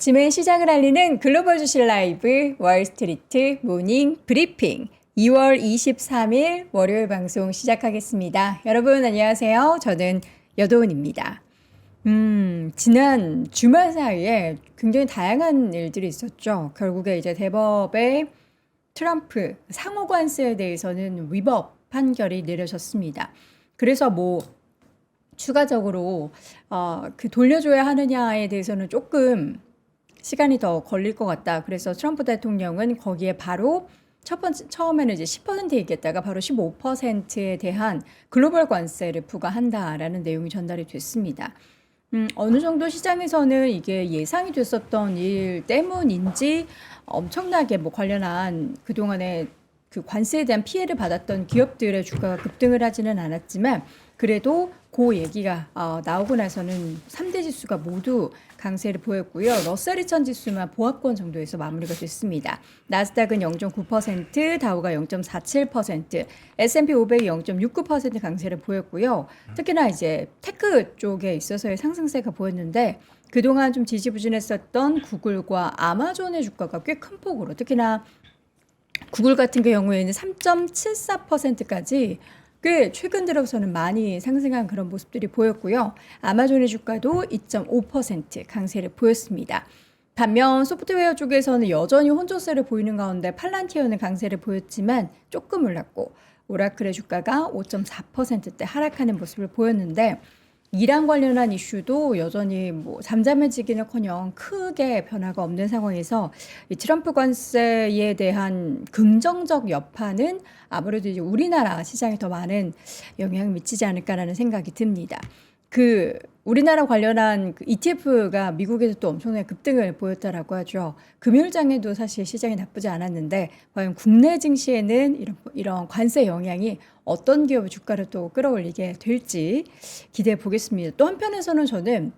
아침에 시장을 알리는 글로벌 주식 라이브 월스트리트 모닝 브리핑 2월 23일 월요일 방송 시작하겠습니다. 여러분 안녕하세요. 저는 여도은입니다. 지난 주말 사이에 굉장히 다양한 일들이 있었죠. 결국에 이제 대법의 트럼프 상호 관세에 대해서는 위법 판결이 내려졌습니다. 그래서 추가적으로 그 돌려줘야 하느냐에 대해서는 조금 시간이 더 걸릴 것 같다. 그래서 트럼프 대통령은 거기에 바로 처음에는 이제 10% 얘기했다가 바로 15%에 대한 글로벌 관세를 부과한다라는 내용이 전달이 됐습니다. 어느 정도 시장에서는 이게 예상이 됐었던 일 때문인지 엄청나게 관련한 그동안에 그 관세에 대한 피해를 받았던 기업들의 주가가 급등을 하지는 않았지만 그래도 그 얘기가 나오고 나서는 3대 지수가 모두 강세를 보였고요. 러셀 2000 지수만 보합권 정도에서 마무리가 됐습니다. 나스닥은 0.9%, 다우가 0.47%, S&P 500이 0.69% 강세를 보였고요. 특히나 이제 테크 쪽에 있어서의 상승세가 보였는데 그동안 좀 지지부진했었던 구글과 아마존의 주가가 꽤 큰 폭으로 특히나 구글 같은 경우에는 3.74%까지 꽤 최근 들어서는 많이 상승한 그런 모습들이 보였고요. 아마존의 주가도 2.5% 강세를 보였습니다. 반면 소프트웨어 쪽에서는 여전히 혼조세를 보이는 가운데 팔란티어는 강세를 보였지만 조금 올랐고 오라클의 주가가 5.4%대 하락하는 모습을 보였는데 이란 관련한 이슈도 여전히 잠잠해지기는커녕 크게 변화가 없는 상황에서 이 트럼프 관세에 대한 긍정적 여파는 아무래도 이제 우리나라 시장에 더 많은 영향을 미치지 않을까라는 생각이 듭니다. 그 우리나라 관련한 그 ETF가 미국에서 또 엄청나게 급등을 보였다라고 하죠. 금요일장에도 사실 시장이 나쁘지 않았는데 과연 국내 증시에는 이런 관세 영향이 어떤 기업의 주가를 또 끌어올리게 될지 기대해 보겠습니다. 또 한편에서는 저는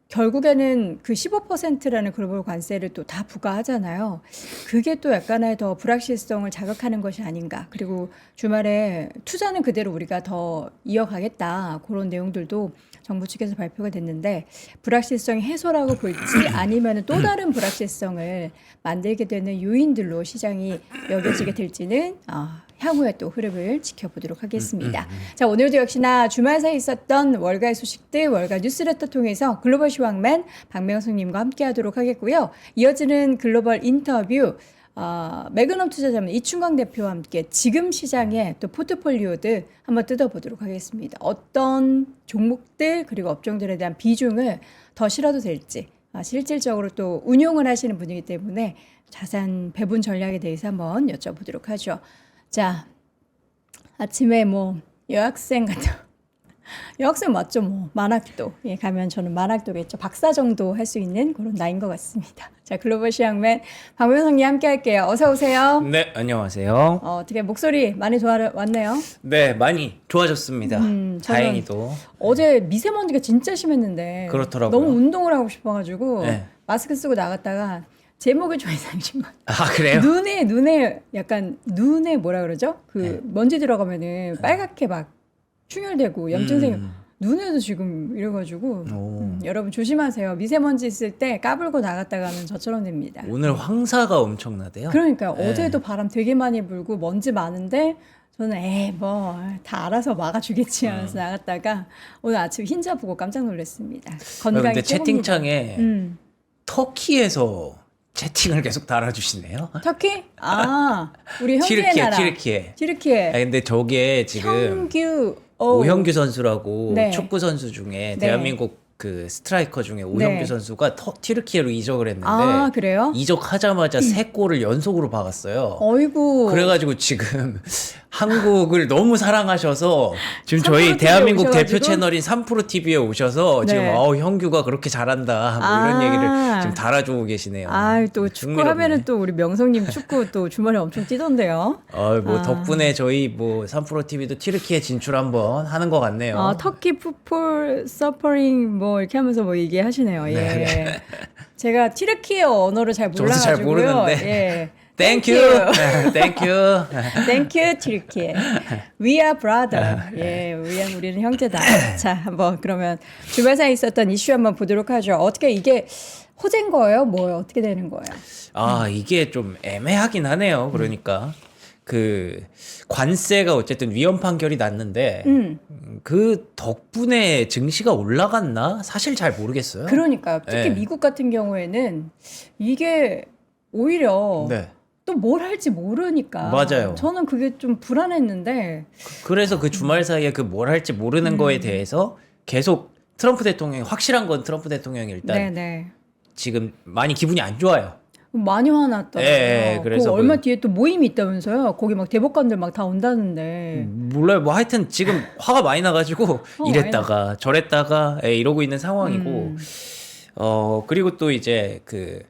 결국에는 그 15%라는 글로벌 관세를 또 다 부과하잖아요. 그게 또 약간의 더 불확실성을 자극하는 것이 아닌가. 그리고 주말에 투자는 그대로 우리가 더 이어가겠다. 그런 내용들도 정부 측에서 발표가 됐는데 불확실성의 해소라고 볼지 아니면 또 다른 불확실성을 만들게 되는 요인들로 시장이 여겨지게 될지는 향후에 또 흐름을 지켜보도록 하겠습니다. 자, 오늘도 역시나 주말 사이 있었던 월가의 소식들 월가 뉴스레터 통해서 글로벌 시황맨 박명숙님과 함께하도록 하겠고요. 이어지는 글로벌 인터뷰 매그넘 투자자문 이춘광 대표와 함께 지금 시장의 또 포트폴리오들 한번 뜯어보도록 하겠습니다. 어떤 종목들 그리고 업종들에 대한 비중을 더 실어도 될지 실질적으로 또 운용을 하시는 분이기 때문에 자산 배분 전략에 대해서 한번 여쭤보도록 하죠. 자, 아침에 여학생 맞죠? 만학도. 예, 가면 저는 만학도겠죠. 박사 정도 할 수 있는 그런 나이인 것 같습니다. 자, 글로벌 시황맨 박명성님 함께 할게요. 어서 오세요. 네, 안녕하세요. 어떻게 목소리 많이 좋아왔네요? 네, 많이 좋아졌습니다. 다행히도. 어제 미세먼지가 진짜 심했는데 그렇더라고요. 너무 운동을 하고 싶어가지고 네. 마스크 쓰고 나갔다가 제목이 좀 이상해진 것 같아요. 아, 그래요? 눈에 뭐라 그러죠? 먼지 들어가면은 빨갛게 막 충혈되고 염증 눈에도 지금 이래가지고 여러분 조심하세요. 미세먼지 있을 때 까불고 나갔다가 하면 저처럼 됩니다. 오늘 황사가 엄청나대요. 그러니까 어제도 바람 되게 많이 불고 먼지 많은데 저는 다 알아서 막아주겠지 하면서 나갔다가 오늘 아침 흰자 보고 깜짝 놀랐습니다. 건강이 근데 최고입니다. 채팅창에 터키에서 채팅을 계속 달아주시네요. 터키? 우리 형제의 나라. 티르키예. 근데 저게 지금 오형규 선수라고 네. 축구 선수 중에 네. 대한민국 그 스트라이커 중에 오형규 선수가 티르키예로 이적을 했는데 그래요? 이적하자마자 3골을 연속으로 박았어요. 어이구. 그래가지고 지금 한국을 너무 사랑하셔서 지금 3프로 저희 TV에 대한민국 오셔가지고? 대표 채널인 3프로 TV에 오셔서 지금 네. 형규가 그렇게 잘한다 이런 얘기를 지금 달아주고 계시네요. 또 축구 하면은 또 우리 명성님 축구 또 주말에 엄청 뛰던데요. 덕분에 저희 3프로 TV도 티르키예 진출 한번 하는 것 같네요. 터키 풋볼 서퍼링 이렇게 하면서 얘기하시네요. 예. 네. 제가 티르키예 언어를 잘 저도 몰라가지고요. 잘 모르는데. 예. Thank you. Thank you. Thank you, 티르키예. We are brother. 예, 우리는 형제다. 자, 한번 그러면 주말 사이에 있었던 이슈 한번 보도록 하죠. 어떻게 이게 호재인 거예요? 뭐예요? 어떻게 되는 거예요? 아, 이게 좀 애매하긴 하네요. 그러니까 그 관세가 어쨌든 위헌 판결이 났는데 그 덕분에 증시가 올라갔나? 사실 잘 모르겠어요. 그러니까요. 특히 네. 미국 같은 경우에는 이게 오히려 네. 또 뭘 할지 모르니까. 맞아요. 저는 그게 좀 불안했는데. 그래서 그 주말 사이에 그 뭘 할지 모르는 거에 대해서 계속 트럼프 대통령이 확실한 건 트럼프 대통령이 일단 네네. 지금 많이 기분이 안 좋아요. 많이 화났더라고요. 예, 그래서 그 얼마 뒤에 또 모임이 있다면서요. 거기 막 대법관들 막 다 온다는데. 몰라요. 뭐 하여튼 지금 화가 많이 나가지고 많이 이랬다가 저랬다가 이러고 있는 상황이고 그리고 또 이제 그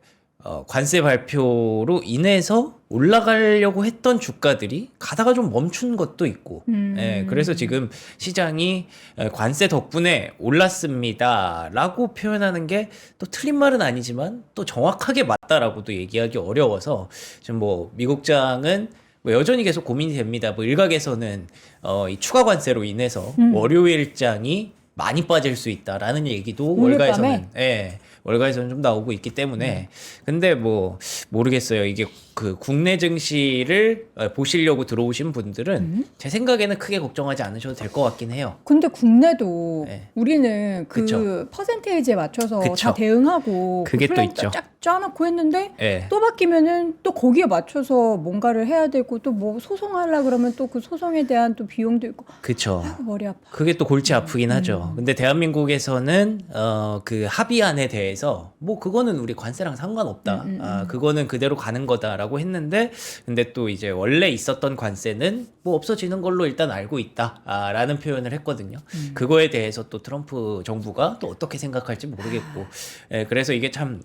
관세 발표로 인해서 올라가려고 했던 주가들이 가다가 좀 멈춘 것도 있고 그래서 지금 시장이 관세 덕분에 올랐습니다라고 표현하는 게 또 틀린 말은 아니지만 또 정확하게 맞다라고도 얘기하기 어려워서 지금 뭐 미국장은 뭐 여전히 계속 고민이 됩니다. 뭐 일각에서는 이 추가 관세로 인해서 월요일장이 많이 빠질 수 있다라는 얘기도 오늘 월가에서는 월가에서는 좀 나오고 있기 때문에 근데 뭐 모르겠어요. 이게 그 국내 증시를 보시려고 들어오신 분들은 제 생각에는 크게 걱정하지 않으셔도 될 것 같긴 해요. 근데 국내도 네. 우리는 그 그쵸. 퍼센테이지에 맞춰서 그쵸. 다 대응하고 그게 그 또 플랜 있죠. 쫙 짜놓고 했는데 예. 또 바뀌면은 또 거기에 맞춰서 뭔가를 해야 되고 또 뭐 소송하려 그러면 또 그 소송에 대한 또 비용도 있고 그쵸. 아이고 머리 아파. 그게 또 골치 아프긴 하죠. 근데 대한민국에서는 그 합의안에 대해서 뭐 그거는 우리 관세랑 상관없다. 그거는 그대로 가는 거다라고 했는데 근데 또 이제 원래 있었던 관세는 뭐 없어지는 걸로 일단 알고 있다라는 표현을 했거든요. 그거에 대해서 또 트럼프 정부가 또 어떻게 생각할지 모르겠고 그래서 이게 참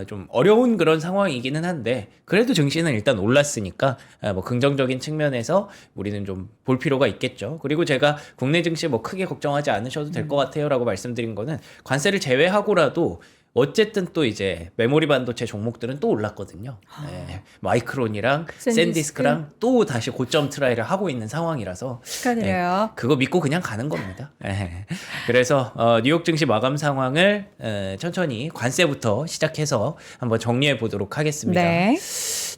좀 어려운 그런 상황이기는 한데 그래도 증시는 일단 올랐으니까 뭐 긍정적인 측면에서 우리는 좀 볼 필요가 있겠죠. 그리고 제가 국내 증시 뭐 크게 걱정하지 않으셔도 될 것 같아요라고 말씀드린 거는 관세를 제외하고라도 어쨌든 또 이제 메모리 반도체 종목들은 또 올랐거든요. 마이크론이랑 샌디스크랑 또 다시 고점 트라이를 하고 있는 상황이라서 축하드려요. 그거 믿고 그냥 가는 겁니다. 그래서 뉴욕 증시 마감 상황을 천천히 관세부터 시작해서 한번 정리해 보도록 하겠습니다. 네.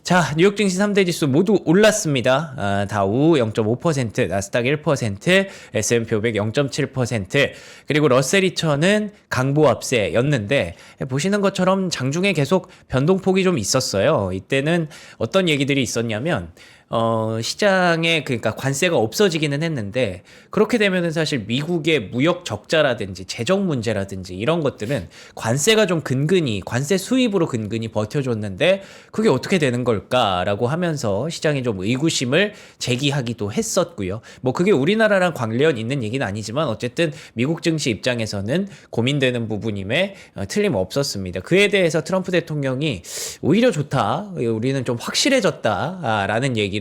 자, 뉴욕 증시 3대 지수 모두 올랐습니다. 다우 0.5%, 나스닥 1%, S&P 500 0.7%, 그리고 러셀 2000은 강보 압세였는데 보시는 것처럼 장중에 계속 변동폭이 좀 있었어요. 이때는 어떤 얘기들이 있었냐면 시장에 그러니까 관세가 없어지기는 했는데 그렇게 되면은 사실 미국의 무역 적자라든지 재정 문제라든지 이런 것들은 관세가 좀 근근히 관세 수입으로 근근히 버텨줬는데 그게 어떻게 되는 걸까라고 하면서 시장이 좀 의구심을 제기하기도 했었고요. 뭐 그게 우리나라랑 관련 있는 얘기는 아니지만 어쨌든 미국 증시 입장에서는 고민되는 부분임에 틀림없었습니다. 그에 대해서 트럼프 대통령이 오히려 좋다. 우리는 좀 확실해졌다라는 얘기를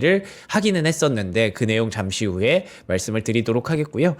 하기는 했었는데 그 내용 잠시 후에 말씀을 드리도록 하겠고요.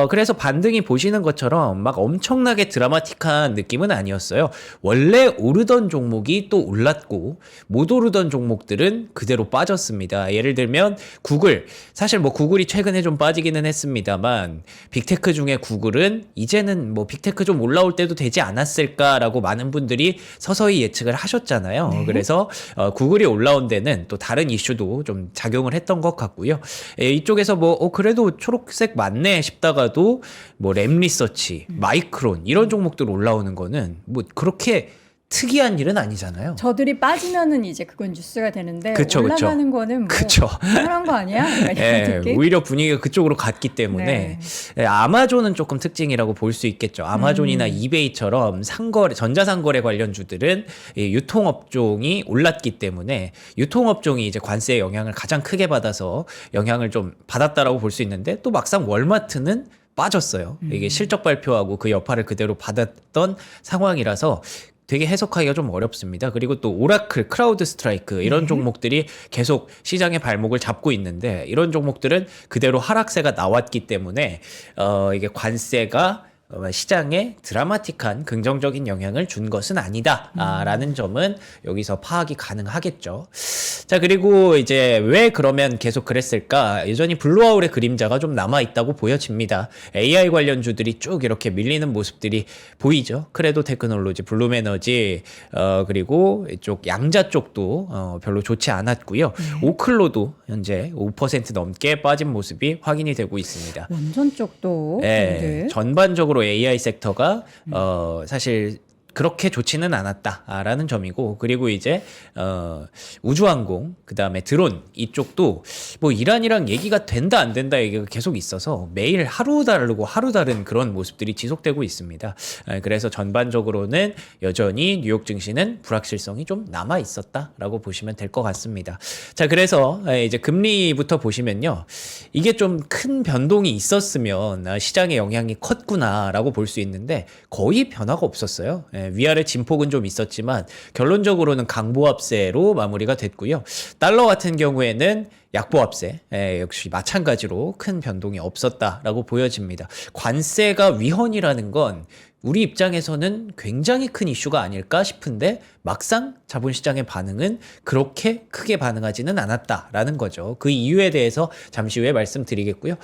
그래서 반등이 보시는 것처럼 막 엄청나게 드라마틱한 느낌은 아니었어요. 원래 오르던 종목이 또 올랐고 못 오르던 종목들은 그대로 빠졌습니다. 예를 들면 구글, 사실 뭐 구글이 최근에 좀 빠지기는 했습니다만 빅테크 중에 구글은 이제는 뭐 빅테크 좀 올라올 때도 되지 않았을까라고 많은 분들이 서서히 예측을 하셨잖아요. 네. 그래서 구글이 올라온 데는 또 다른 이슈도 좀 작용을 했던 것 같고요. 이쪽에서 뭐 그래도 초록색 맞네 싶다가도 뭐 램리서치, 마이크론 이런 종목들 올라오는 거는 뭐 그렇게 특이한 일은 아니잖아요. 저들이 빠지면은 이제 그건 뉴스가 되는데 그쵸, 올라가는 거는 뭐 그쵸. 당연한 거 아니야? 오히려 분위기가 그쪽으로 갔기 때문에 아마존은 조금 특징이라고 볼 수 있겠죠. 아마존이나 이베이처럼 상거래, 전자상거래 관련주들은 이 유통업종이 올랐기 때문에 유통업종이 이제 관세의 영향을 가장 크게 받아서 영향을 좀 받았다라고 볼 수 있는데 또 막상 월마트는 빠졌어요. 이게 실적 발표하고 그 여파를 그대로 받았던 상황이라서 되게 해석하기가 좀 어렵습니다. 그리고 또 오라클, 크라우드 스트라이크 이런 종목들이 계속 시장의 발목을 잡고 있는데 이런 종목들은 그대로 하락세가 나왔기 때문에 이게 관세가 시장에 드라마틱한 긍정적인 영향을 준 것은 아니다라는 점은 여기서 파악이 가능하겠죠. 자, 그리고 이제 왜 그러면 계속 그랬을까? 여전히 블루아울의 그림자가 좀 남아 있다고 보여집니다. AI 관련주들이 쭉 이렇게 밀리는 모습들이 보이죠. 크레도 테크놀로지, 블룸에너지, 그리고 이쪽 양자 쪽도 별로 좋지 않았고요. 오클로도 현재 5% 넘게 빠진 모습이 확인이 되고 있습니다. 원전 쪽도 네, 전반적으로 AI 섹터가 사실 그렇게 좋지는 않았다라는 점이고, 그리고 이제 우주항공, 그 다음에 드론 이쪽도 뭐 이란이랑 얘기가 된다 안 된다 얘기가 계속 있어서 매일 하루 다르고 하루 다른 그런 모습들이 지속되고 있습니다. 그래서 전반적으로는 여전히 뉴욕 증시는 불확실성이 좀 남아 있었다라고 보시면 될 것 같습니다. 자, 그래서 이제 금리부터 보시면요, 이게 좀 큰 변동이 있었으면 시장의 영향이 컸구나라고 볼 수 있는데 거의 변화가 없었어요. 위아래 진폭은 좀 있었지만 결론적으로는 강보합세로 마무리가 됐고요. 달러 같은 경우에는 약보합세, 역시 마찬가지로 큰 변동이 없었다라고 보여집니다. 관세가 위헌이라는 건 우리 입장에서는 굉장히 큰 이슈가 아닐까 싶은데 막상 자본시장의 반응은 그렇게 크게 반응하지는 않았다라는 거죠. 그 이유에 대해서 잠시 후에 말씀드리겠고요.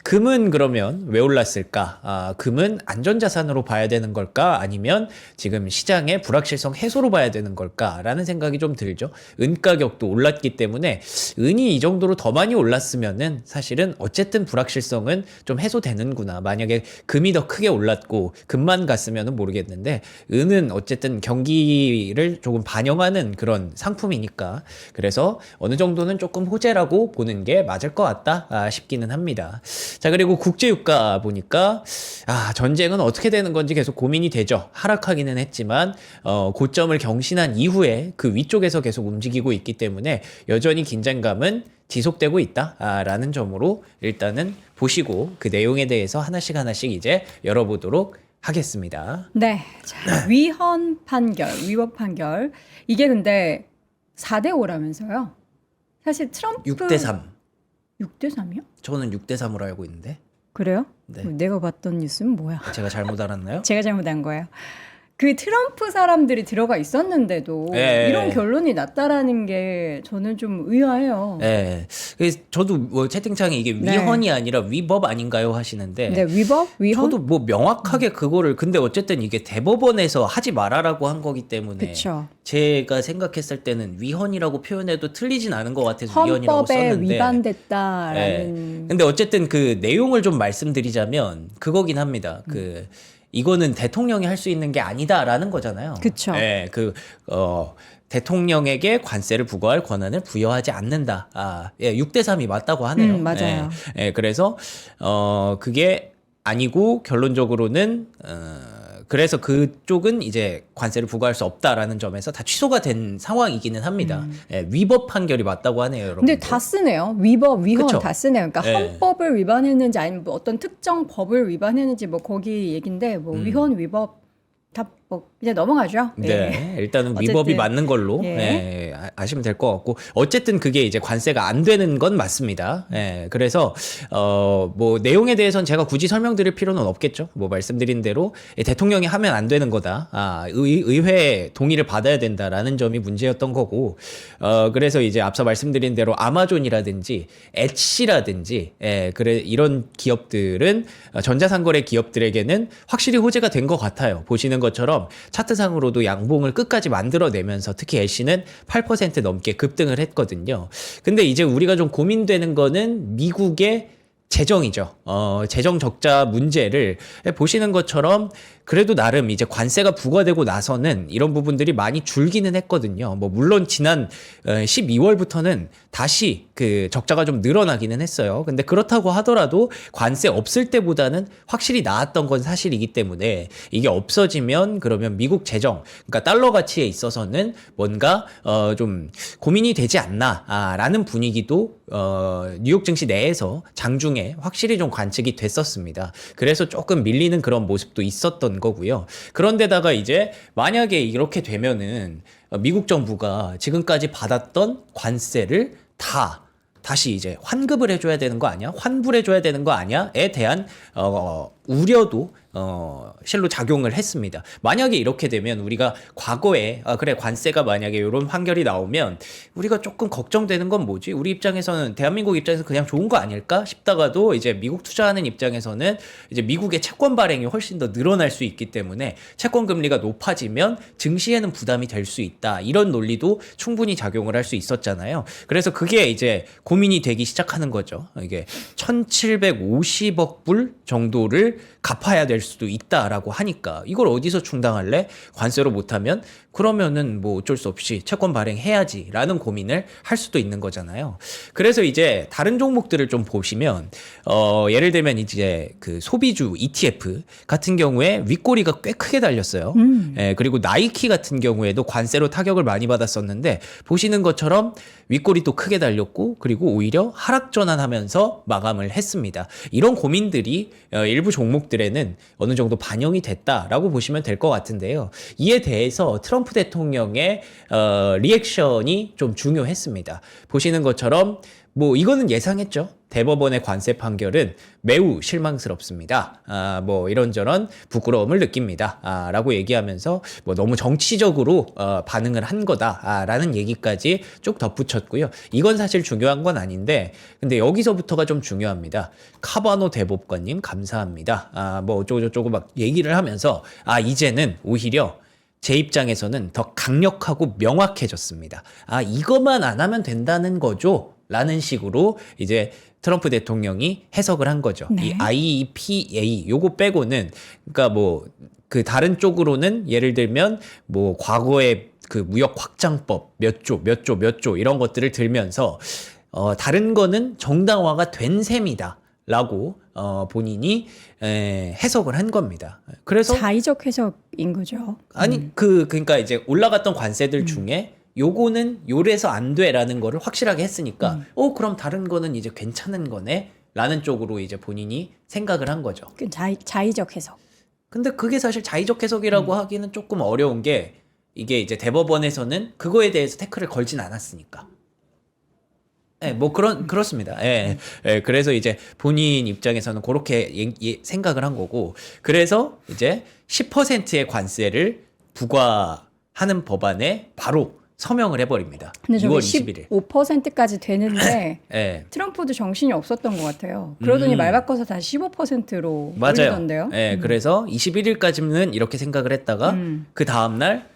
금은 그러면 왜 올랐을까? 금은 안전자산으로 봐야 되는 걸까? 아니면 지금 시장의 불확실성 해소로 봐야 되는 걸까? 라는 생각이 좀 들죠. 은 가격도 올랐기 때문에 은이 이 정도로 더 많이 올랐으면은 사실은 어쨌든 불확실성은 좀 해소되는구나. 만약에 금이 더 크게 올랐고 금만 갔으면은 모르겠는데 은은 어쨌든 경기를 조금 반영하는 그런 상품이니까, 그래서 어느 정도는 조금 호재라고 보는 게 맞을 것 같다 싶기는 합니다. 자, 그리고 국제유가 보니까 전쟁은 어떻게 되는 건지 계속 고민이 되죠. 하락하기는 했지만 고점을 경신한 이후에 그 위쪽에서 계속 움직이고 있기 때문에 여전히 긴장감은 지속되고 있다라는 점으로 일단은 보시고 그 내용에 대해서 하나씩 이제 열어보도록 하겠습니다. 네. 자, 위헌 판결, 위법 판결. 이게 근데 4대 5라면서요. 사실 트럼프 6대 3. 6대 3이요? 저는 6대 3으로 알고 있는데. 그래요? 네. 내가 봤던 뉴스는 뭐야? 제가 잘못 알았나요? 제가 잘못한 거예요. 그 트럼프 사람들이 들어가 있었는데도 이런 결론이 났다라는 게 저는 좀 의아해요. 네. 그래서 저도 뭐 채팅창에 이게 위헌이 아니라 위법 아닌가요 하시는데. 네, 위법? 위헌? 저도 뭐 명확하게 그거를, 근데 어쨌든 이게 대법원에서 하지 말아라고 한 거기 때문에. 그쵸. 제가 생각했을 때는 위헌이라고 표현해도 틀리진 않은 것 같아서 위헌이라고 헌법에 썼는데. 위반됐다라는. 근데 어쨌든 그 내용을 좀 말씀드리자면 그거긴 합니다. 이거는 대통령이 할 수 있는 게 아니다라는 거잖아요. 그쵸. 네, 대통령에게 관세를 부과할 권한을 부여하지 않는다. 6대 3이 맞다고 하네요. 맞아요. 그래서 그게 아니고 결론적으로는 그래서 그쪽은 이제 관세를 부과할 수 없다라는 점에서 다 취소가 된 상황이기는 합니다. 위법 판결이 맞다고 하네요, 여러분. 근데 다 쓰네요. 위법, 위헌 그쵸? 다 쓰네요. 그러니까 헌법을 위반했는지 아니면 뭐 어떤 특정 법을 위반했는지 뭐 거기 얘긴데 뭐 위헌, 위법 다 뭐 이제 넘어가죠. 네, 일단은 어쨌든, 위법이 맞는 걸로 아시면 될 것 같고, 어쨌든 그게 이제 관세가 안 되는 건 맞습니다. 그래서 뭐 내용에 대해서는 제가 굳이 설명드릴 필요는 없겠죠. 뭐 말씀드린 대로 대통령이 하면 안 되는 거다. 의회 동의를 받아야 된다라는 점이 문제였던 거고, 그래서 이제 앞서 말씀드린 대로 아마존이라든지 엣시라든지 그래 이런 기업들은 전자상거래 기업들에게는 확실히 호재가 된 것 같아요. 보시는 것처럼 차트상으로도 양봉을 끝까지 만들어내면서 특히 애쉬는 8% 넘게 급등을 했거든요. 근데 이제 우리가 좀 고민되는 거는 미국의 재정이죠. 재정 적자 문제를 보시는 것처럼 그래도 나름 이제 관세가 부과되고 나서는 이런 부분들이 많이 줄기는 했거든요. 뭐 물론 지난 12월부터는 다시 그 적자가 좀 늘어나기는 했어요. 근데 그렇다고 하더라도 관세 없을 때보다는 확실히 나았던 건 사실이기 때문에 이게 없어지면 그러면 미국 재정, 그러니까 달러 가치에 있어서는 뭔가 좀 고민이 되지 않나라는 분위기도 뉴욕 증시 내에서 장중에 확실히 좀 관측이 됐었습니다. 그래서 조금 밀리는 그런 모습도 있었던 거고요. 그런데다가 이제 만약에 이렇게 되면은 미국 정부가 지금까지 받았던 관세를 다시 이제 환급을 해줘야 되는 거 아니야? 환불해줘야 되는 거 아니야?에 대한 우려도 실로 작용을 했습니다. 만약에 이렇게 되면 우리가 과거에 그래 관세가 만약에 이런 판결이 나오면 우리가 조금 걱정되는 건 뭐지? 우리 입장에서는 대한민국 입장에서 그냥 좋은 거 아닐까 싶다가도 이제 미국 투자하는 입장에서는 이제 미국의 채권 발행이 훨씬 더 늘어날 수 있기 때문에 채권 금리가 높아지면 증시에는 부담이 될 수 있다. 이런 논리도 충분히 작용을 할 수 있었잖아요. 그래서 그게 이제 고민이 되기 시작하는 거죠. 이게 1,750억 불 정도를 갚아야 될 수도 있다라고 하니까 이걸 어디서 충당할래? 관세로 못하면 그러면은 뭐 어쩔 수 없이 채권 발행해야지라는 고민을 할 수도 있는 거잖아요. 그래서 이제 다른 종목들을 좀 보시면 예를 들면 이제 그 소비주 ETF 같은 경우에 윗꼬리가 꽤 크게 달렸어요. 그리고 나이키 같은 경우에도 관세로 타격을 많이 받았었는데 보시는 것처럼 윗꼬리도 크게 달렸고 그리고 오히려 하락 전환하면서 마감을 했습니다. 이런 고민들이 일부 종목들에는 어느 정도 반영이 됐다라고 보시면 될 것 같은데요. 이에 대해서 트럼프 대통령의 리액션이 좀 중요했습니다. 보시는 것처럼 뭐 이거는 예상했죠. 대법원의 관세 판결은 매우 실망스럽습니다. 뭐 이런저런 부끄러움을 느낍니다. 라고 얘기하면서 뭐 너무 정치적으로 반응을 한 거다라는 얘기까지 쭉 덧붙였고요. 이건 사실 중요한 건 아닌데 근데 여기서부터가 좀 중요합니다. 카바노 대법관님 감사합니다. 뭐 어쩌고저쩌고 막 얘기를 하면서 이제는 오히려 제 입장에서는 더 강력하고 명확해졌습니다. 이것만 안 하면 된다는 거죠. 라는 식으로 이제 트럼프 대통령이 해석을 한 거죠. 네. 이 IEPA 요거 빼고는 그러니까 뭐 그 다른 쪽으로는 예를 들면 뭐 과거의 그 무역 확장법 몇 조 이런 것들을 들면서 다른 거는 정당화가 된 셈이다. 라고 본인이 해석을 한 겁니다. 그래서 자의적 해석인 거죠. 그러니까 이제 올라갔던 관세들 중에 요거는 요래서 안 돼라는 거를 확실하게 했으니까 그럼 다른 거는 이제 괜찮은 거네 라는 쪽으로 이제 본인이 생각을 한 거죠. 그 자의적 해석. 근데 그게 사실 자의적 해석이라고 하기는 조금 어려운 게 이게 이제 대법원에서는 그거에 대해서 태클을 걸진 않았으니까. 뭐 그렇습니다. 그래서 이제 본인 입장에서는 그렇게 생각을 한 거고, 그래서 이제 10%의 관세를 부과하는 법안에 바로 서명을 해버립니다. 근데 6월 저게 21일. 15%까지 되는데 네. 트럼프도 정신이 없었던 것 같아요. 그러더니 말 바꿔서 다시 15%로 올리던데요. 네, 그래서 21일까지는 이렇게 생각을 했다가 그 다음날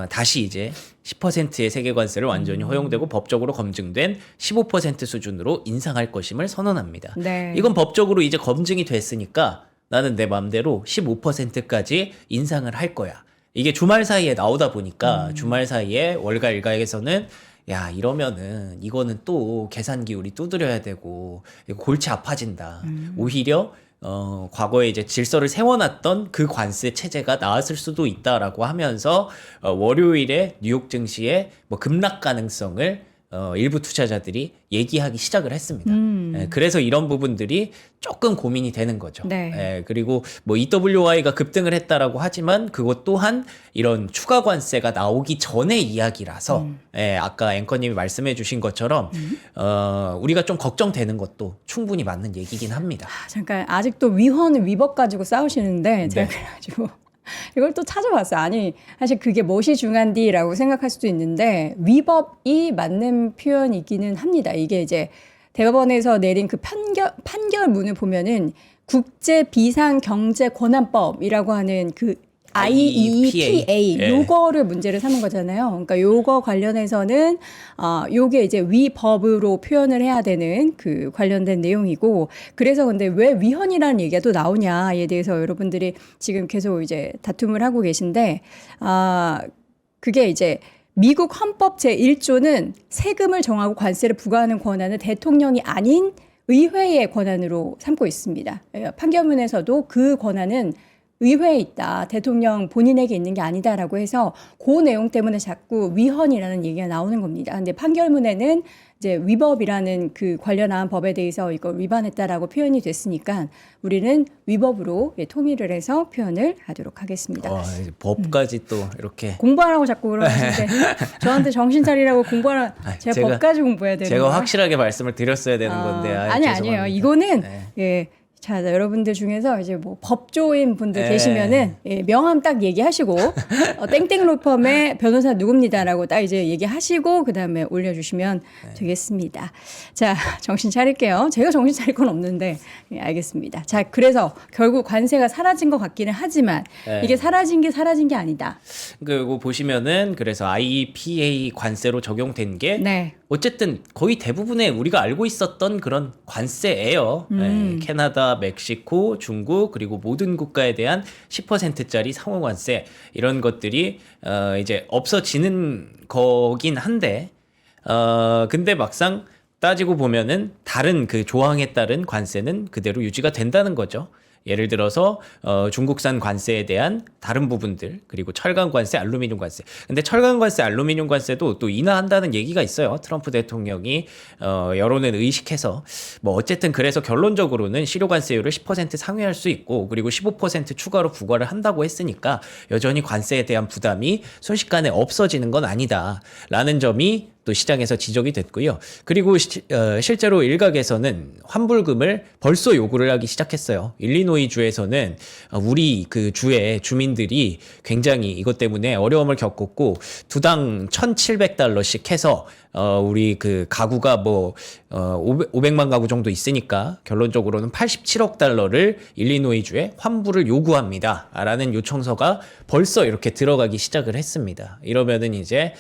다시 이제 10%의 세계관세를 완전히 허용되고 법적으로 검증된 15% 수준으로 인상할 것임을 선언합니다. 네. 이건 법적으로 이제 검증이 됐으니까 나는 내 마음대로 15%까지 인상을 할 거야. 이게 주말 사이에 나오다 보니까 주말 사이에 월가 일가에서는 야 이러면은 이거는 또 계산 기울이 두드려야 되고 이거 골치 아파진다. 오히려 과거에 이제 질서를 세워놨던 그 관세 체제가 나왔을 수도 있다라고 하면서 월요일에 뉴욕 증시의 뭐 급락 가능성을 일부 투자자들이 얘기하기 시작을 했습니다. 그래서 이런 부분들이 조금 고민이 되는 거죠. 네. 그리고 뭐 EWY가 급등을 했다라고 하지만 그것 또한 이런 추가 관세가 나오기 전의 이야기라서 아까 앵커님이 말씀해 주신 것처럼 우리가 좀 걱정되는 것도 충분히 맞는 얘기긴 합니다. 잠깐 아직도 위헌 위법 가지고 싸우시는데 제가 네. 그래가지고 이걸 또 찾아봤어요. 아니 사실 그게 무엇이 중요한디라고 생각할 수도 있는데 위법이 맞는 표현이기는 합니다. 이게 이제 대법원에서 내린 그 판결문을 보면은 국제 비상 경제 권한법이라고 하는 그 IEPA 요거를 문제를 삼은 거잖아요. 그러니까 요거 관련해서는 요게 이제 위법으로 표현을 해야 되는 그 관련된 내용이고, 그래서 근데 왜 위헌이라는 얘기가 또 나오냐에 대해서 여러분들이 지금 계속 이제 다툼을 하고 계신데 그게 이제 미국 헌법 제1조는 세금을 정하고 관세를 부과하는 권한은 대통령이 아닌 의회의 권한으로 삼고 있습니다. 판결문에서도 그 권한은 의회에 있다. 대통령 본인에게 있는 게 아니다라고 해서 그 내용 때문에 자꾸 위헌이라는 얘기가 나오는 겁니다. 근데 판결문에는 이제 위법이라는 그 관련한 법에 대해서 이걸 위반했다라고 표현이 됐으니까 우리는 위법으로 통일을 해서 표현을 하도록 하겠습니다. 이제 법까지 또 이렇게 공부하라고 자꾸 그러시는데 저한테 정신 차리라고 공부하라. 제가 법까지 공부해야 되는 제가 거야? 확실하게 말씀을 드렸어야 되는 건데. 아니에요. 이거는 예. 자, 여러분들 중에서 이제 뭐 법조인 분들 네. 계시면은 예, 명함 딱 얘기하시고 땡땡 로펌의 변호사 누굽니다라고 딱 이제 얘기하시고 그다음에 올려주시면 되겠습니다. 자, 정신 차릴게요. 제가 정신 차릴 건 없는데 예, 알겠습니다. 자, 그래서 결국 관세가 사라진 것 같기는 하지만 네. 이게 사라진 게 아니다. 그리고 보시면은 그래서 IEPA 관세로 적용된 게 네. 어쨌든 거의 대부분의 우리가 알고 있었던 그런 관세예요. 네, 캐나다, 멕시코, 중국 그리고 모든 국가에 대한 10%짜리 상호 관세 이런 것들이 이제 없어지는 거긴 한데 근데 막상 따지고 보면은 다른 그 조항에 따른 관세는 그대로 유지가 된다는 거죠. 예를 들어서 중국산 관세에 대한 다른 부분들 그리고 철강 관세, 알루미늄 관세. 근데 철강 관세, 알루미늄 관세도 또 인하한다는 얘기가 있어요. 트럼프 대통령이 여론을 의식해서 뭐 어쨌든 그래서 결론적으로는 실효 관세율을 10% 상회할 수 있고 그리고 15% 추가로 부과를 한다고 했으니까 여전히 관세에 대한 부담이 순식간에 없어지는 건 아니다라는 점이 또 시장에서 지적이 됐고요. 그리고 실제로 일각에서는 환불금을 벌써 요구를 하기 시작했어요. 일리노이 주에서는 우리 그 주의 주민들이 굉장히 이것 때문에 어려움을 겪었고 두당 $1,700씩 해서 우리 그 가구가 뭐 500만 가구 정도 있으니까 결론적으로는 $87억 일리노이주에 환불을 요구합니다. 라는 요청서가 벌써 이렇게 들어가기 시작을 했습니다. 이러면은 이제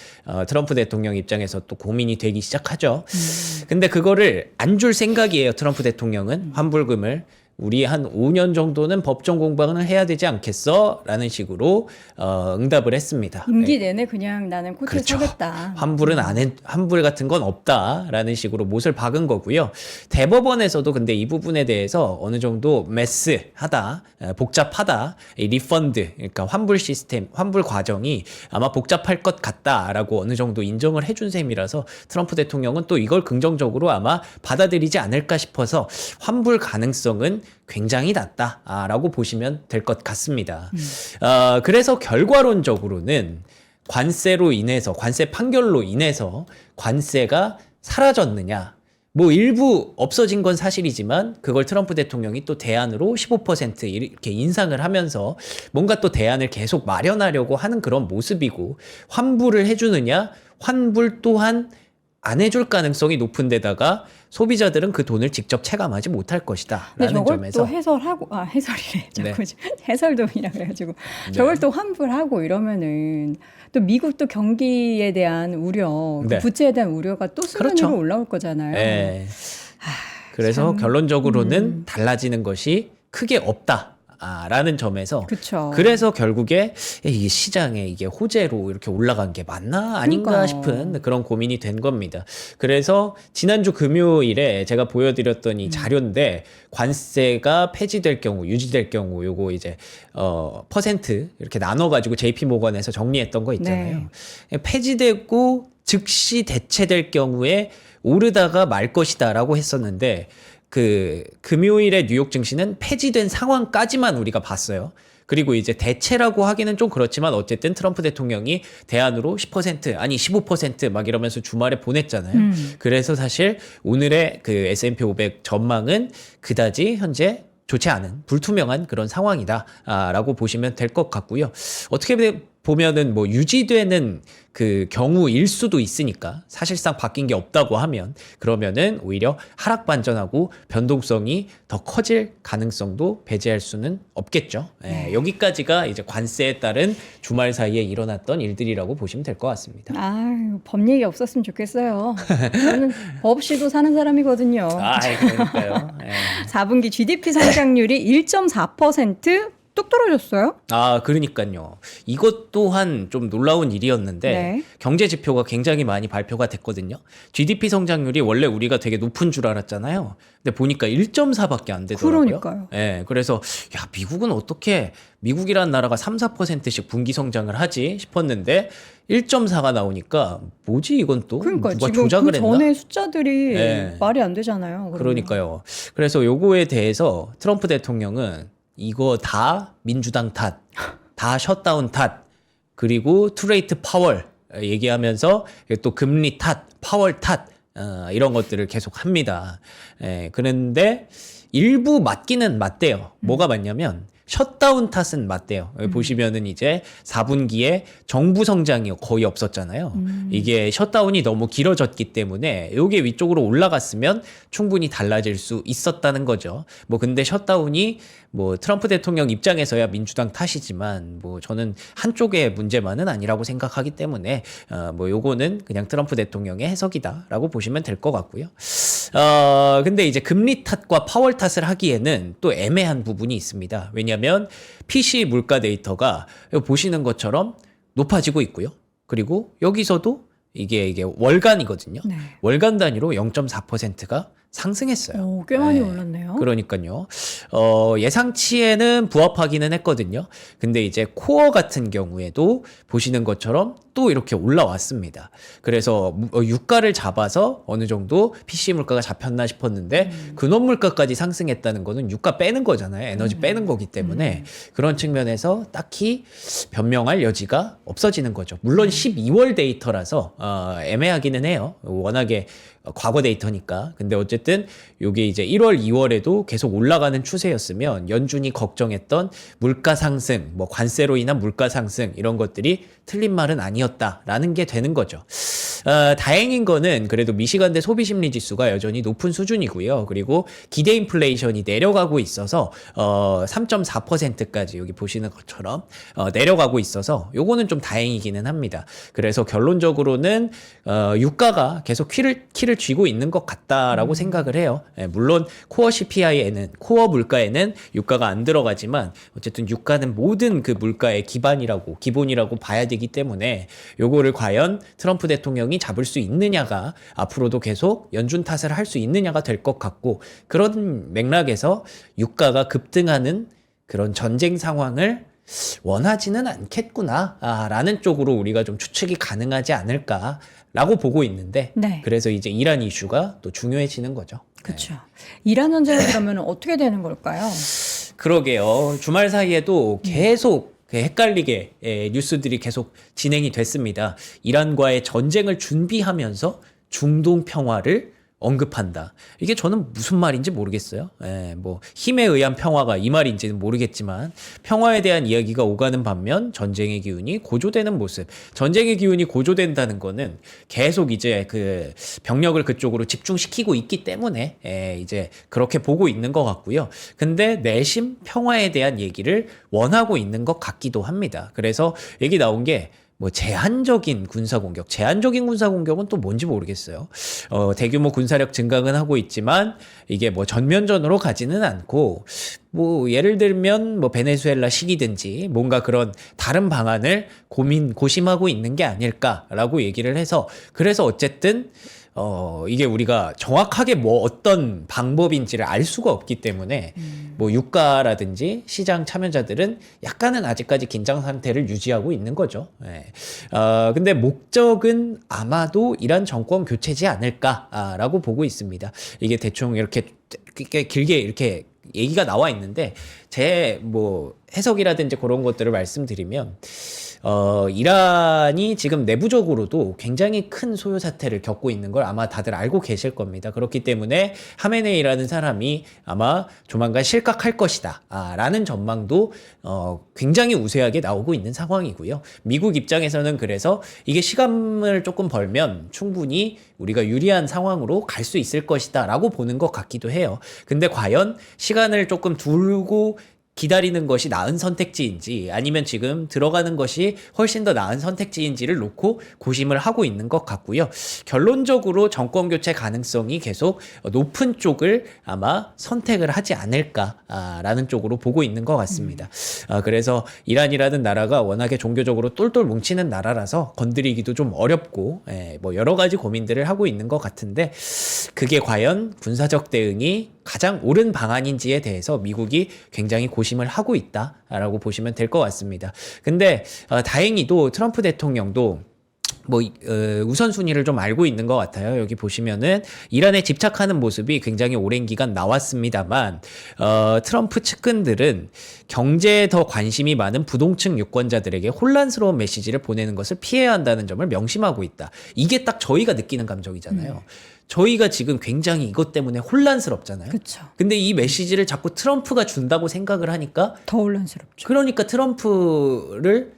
트럼프 대통령 입장에서 또 고민이 되기 시작하죠. 근데 그거를 안 줄 생각이에요. 트럼프 대통령은 환불금을. 우리 한 5년 정도는 법정 공방을 해야 되지 않겠어? 라는 식으로 응답을 했습니다. 임기 내내 그냥 나는 코트에 그렇죠. 서겠다. 환불 같은 건 없다라는 식으로 못을 박은 거고요. 대법원에서도 근데 이 부분에 대해서 어느 정도 메스하다, 복잡하다, 이 리펀드, 그러니까 환불 시스템, 환불 과정이 아마 복잡할 것 같다라고 어느 정도 인정을 해준 셈이라서 트럼프 대통령은 또 이걸 긍정적으로 아마 받아들이지 않을까 싶어서 환불 가능성은 굉장히 낮다라고 보시면 될 것 같습니다. 그래서 결과론적으로는 관세로 인해서 관세 판결로 인해서 관세가 사라졌느냐 뭐 일부 없어진 건 사실이지만 그걸 트럼프 대통령이 또 대안으로 15% 이렇게 인상을 하면서 뭔가 또 대안을 계속 마련하려고 하는 그런 모습이고 환불을 해주느냐 환불 또한 안 해줄 가능성이 높은 데다가 소비자들은 그 돈을 직접 체감하지 못할 것이다 근데 라는 저걸 점에서 또 해설하고 해설이래 자꾸 해설dom이라 그래가지고 네. 저걸 또 환불하고 이러면은 또 미국 또 경기에 대한 우려, 네. 그 부채에 대한 우려가 또 수면 그렇죠. 위로 올라올 거잖아요. 네. 그래서 결론적으로는 달라지는 것이 크게 없다. 라는 점에서 그쵸. 그래서 결국에 이게 시장에 이게 호재로 이렇게 올라간 게 맞나 아닌가 그러니까요. 싶은 그런 고민이 된 겁니다. 그래서 지난주 금요일에 제가 보여드렸던 이 자료인데 관세가 폐지될 경우 유지될 경우 요거 이제 퍼센트 이렇게 나눠가지고 JP 모건에서 정리했던 거 있잖아요. 폐지되고 즉시 대체될 경우에 오르다가 말 것이다라고 했었는데 그 금요일에 뉴욕 증시는 폐지된 상황까지만 우리가 봤어요. 그리고 이제 대체라고 하기는 좀 그렇지만 어쨌든 트럼프 대통령이 대안으로 10% 아니 15% 이러면서 주말에 보냈잖아요. 그래서 사실 오늘의 그 S&P 500 전망은 그다지 현재 좋지 않은 불투명한 그런 상황이다라고 보시면 될 것 같고요. 어떻게 보면은 뭐 유지되는 그 경우일 수도 있으니까 사실상 바뀐 게 없다고 하면 그러면은 오히려 하락 반전하고 변동성이 더 커질 가능성도 배제할 수는 없겠죠. 여기까지가 이제 관세에 따른 주말 사이에 일어났던 일들이라고 보시면 될 것 같습니다. 법 얘기 없었으면 좋겠어요. 저는 법 없이도 사는 사람이거든요. 그러니까요. 4분기 GDP 성장률이 1.4% 뚝 떨어졌어요? 그러니까요. 이것 또한 좀 놀라운 일이었는데 네. 경제 경제 지표가 굉장히 많이 발표가 됐거든요. GDP 성장률이 원래 우리가 되게 높은 줄 알았잖아요. 근데 보니까 1.4밖에 안 되더라고요. 그러니까요. 그래서 야, 미국은 어떻게 미국이라는 나라가 3, 4%씩 분기 성장을 하지 싶었는데 1.4가 나오니까 뭐지 이건 또 그러니까 누가 지금 조작을 그 했나? 전에 숫자들이 네. 말이 안 되잖아요. 그러면. 그러니까요. 그래서 요거에 대해서 트럼프 대통령은 이거 다 민주당 탓, 다 셧다운 탓, 그리고 투레이트 파월 얘기하면서 또 금리 탓, 파월 탓 이런 것들을 계속 합니다. 그런데 일부 맞기는 맞대요. 뭐가 맞냐면 셧다운 탓은 맞대요. 여기 보시면은 이제 4분기에 정부 성장이 거의 없었잖아요. 이게 셧다운이 너무 길어졌기 때문에 요게 위쪽으로 올라갔으면 충분히 달라질 수 있었다는 거죠. 뭐 근데 셧다운이 뭐 트럼프 대통령 입장에서야 민주당 탓이지만 뭐 저는 한쪽의 문제만은 아니라고 생각하기 때문에 뭐 요거는 그냥 트럼프 대통령의 해석이다라고 보시면 될 것 같고요. 근데 이제 금리 탓과 파월 탓을 하기에는 또 애매한 부분이 있습니다. 왜냐하면 PC 물가 데이터가 보시는 것처럼 높아지고 있고요. 그리고 여기서도 이게 월간이거든요. 네. 월간 단위로 0.4%가 상승했어요. 오, 꽤 많이 네. 올랐네요. 그러니까요. 예상치에는 부합하기는 했거든요. 근데 이제 코어 같은 경우에도 보시는 것처럼 또 이렇게 올라왔습니다. 그래서 유가를 잡아서 어느 정도 PC 물가가 잡혔나 싶었는데 근원 물가까지 상승했다는 거는 유가 빼는 거잖아요. 에너지 빼는 거기 때문에 그런 측면에서 딱히 변명할 여지가 없어지는 거죠. 물론 12월 데이터라서 애매하기는 해요. 워낙에 과거 데이터니까. 근데 어쨌든 요게 이제 1월, 2월에도 계속 올라가는 추세였으면 연준이 걱정했던 물가 상승, 뭐 관세로 인한 물가 상승 이런 것들이 틀린 말은 아니었다라는 게 되는 거죠. 다행인 거는 그래도 미시간대 소비심리 지수가 여전히 높은 수준이고요. 그리고 기대 인플레이션이 내려가고 있어서 3.4%까지 여기 보시는 것처럼 내려가고 있어서 요거는 좀 다행이기는 합니다. 그래서 결론적으로는 유가가 계속 키를 쥐고 있는 것 같다라고 생각을 해요. 물론 코어 CPI에는 코어 물가에는 유가가 안 들어가지만 어쨌든 유가는 모든 그 물가의 기본이라고 봐야 되기 때문에 요거를 과연 트럼프 대통령이 잡을 수 있느냐가 앞으로도 계속 연준 탓을 할 수 있느냐가 될 것 같고 그런 맥락에서 유가가 급등하는 그런 전쟁 상황을 원하지는 않겠구나 라는 쪽으로 우리가 좀 추측이 가능하지 않을까라고 보고 있는데 네. 그래서 이제 이란 이슈가 또 중요해지는 거죠. 그렇죠. 이란 전쟁은 그러면 어떻게 되는 걸까요? 그러게요. 주말 사이에도 계속 헷갈리게 뉴스들이 계속 진행이 됐습니다. 이란과의 전쟁을 준비하면서 중동 평화를 언급한다. 이게 저는 무슨 말인지 모르겠어요. 뭐 힘에 의한 평화가 이 말인지는 모르겠지만 평화에 대한 이야기가 오가는 반면 전쟁의 기운이 고조되는 모습. 전쟁의 기운이 고조된다는 거는 계속 이제 그 병력을 그쪽으로 집중시키고 있기 때문에 이제 그렇게 보고 있는 것 같고요. 근데 내심 평화에 대한 얘기를 원하고 있는 것 같기도 합니다. 그래서 얘기 나온 게 뭐 제한적인 군사 공격은 또 뭔지 모르겠어요. 대규모 군사력 증강은 하고 있지만 이게 뭐 전면전으로 가지는 않고 뭐 예를 들면 뭐 베네수엘라식이든지 뭔가 그런 다른 방안을 고심하고 있는 게 아닐까라고 얘기를 해서 그래서 어쨌든 이게 우리가 정확하게 뭐 어떤 방법인지를 알 수가 없기 때문에 뭐 유가라든지 시장 참여자들은 약간은 아직까지 긴장 상태를 유지하고 있는 거죠. 근데 목적은 아마도 이란 정권 교체지 않을까라고 보고 있습니다. 이게 대충 이렇게 길게 이렇게 얘기가 나와 있는데 제 뭐 해석이라든지 그런 것들을 말씀드리면 이란이 지금 내부적으로도 굉장히 큰 소요 사태를 겪고 있는 걸 아마 다들 알고 계실 겁니다. 그렇기 때문에 하메네이라는 사람이 아마 조만간 실각할 것이다 라는 전망도 굉장히 우세하게 나오고 있는 상황이고요. 미국 입장에서는 그래서 이게 시간을 조금 벌면 충분히 우리가 유리한 상황으로 갈 수 있을 것이다 라고 보는 것 같기도 해요. 근데 과연 시간을 조금 두고 기다리는 것이 나은 선택지인지 아니면 지금 들어가는 것이 훨씬 더 나은 선택지인지를 놓고 고심을 하고 있는 것 같고요. 결론적으로 정권 교체 가능성이 계속 높은 쪽을 아마 선택을 하지 않을까라는 쪽으로 보고 있는 것 같습니다. 그래서 이란이라는 나라가 워낙에 종교적으로 똘똘 뭉치는 나라라서 건드리기도 좀 어렵고 뭐 여러 가지 고민들을 하고 있는 것 같은데 그게 과연 군사적 대응이 가장 옳은 방안인지에 대해서 미국이 굉장히 고심을 하고 있다라고 보시면 될 것 같습니다. 근데 다행히도 트럼프 대통령도 우선순위를 좀 알고 있는 것 같아요. 여기 보시면은 이란에 집착하는 모습이 굉장히 오랜 기간 나왔습니다만, 트럼프 측근들은 경제에 더 관심이 많은 부동층 유권자들에게 혼란스러운 메시지를 보내는 것을 피해야 한다는 점을 명심하고 있다. 이게 딱 저희가 느끼는 감정이잖아요. 저희가 지금 굉장히 이것 때문에 혼란스럽잖아요. 그쵸. 근데 이 메시지를 자꾸 트럼프가 준다고 생각을 하니까, 더 혼란스럽죠. 그러니까 트럼프를